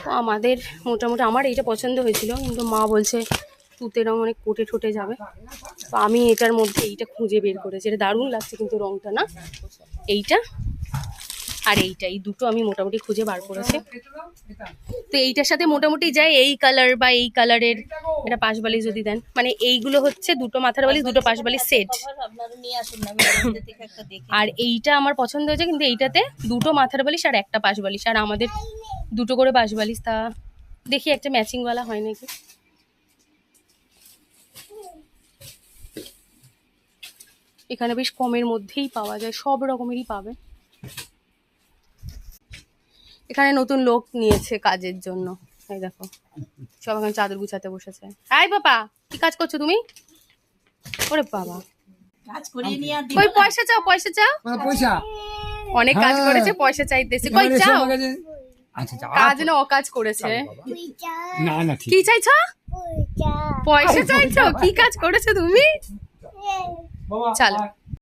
তো আমাদের মোটামুটি আমার এইটা পছন্দ হয়েছিল, কিন্তু মা বলছে তুতে রং অনেক কোটে ঠোঁটে যাবে। তো আমি এটার মধ্যে এইটা খুঁজে বের করেছি, এটা দারুণ লাগছে কিন্তু রংটা না, এইটা আর এইটা, এই দুটো আমি মোটামুটি খুঁজে বার করেছি। তো এইটার সাথে মোটামুটি যায় এই কালার বা এই কালারের এটা পাশবালিশ যদি দেন, মানে এইগুলো হচ্ছে দুটো মাথার বালিশ দুটো পাশবালিশ সেট। আর এইটা আমার পছন্দ হয়েছে, কিন্তু এইটাতে দুটো মাথার বালিশ আর একটা পাশবালিশ, আর আমাদের দুটো করে পাশবালিশ। তা দেখি একটা ম্যাচিং ওয়ালা হয় নাকি। এখানে বেশ কমের মধ্যেই পাওয়া যায়, সব রকমেরই পাবে। এখানে নতুন লোক নিয়েছে কাজের জন্য, এই দেখো সব এখন চাদর গুছাতে বসেছে। এই বাবা, কি কাজ করছো তুমি? ওরে বাবা, কই পয়সা চাও, পয়সা চাও। পয়সা অনেক কাজ করেছে, পয়সা চাইতেছে। কই চাও? কাজ না অকাজ করেছে। না না ঠিক কি চাইছো? পয়সা চাইছো? কি কাজ করেছো তুমি? চলো।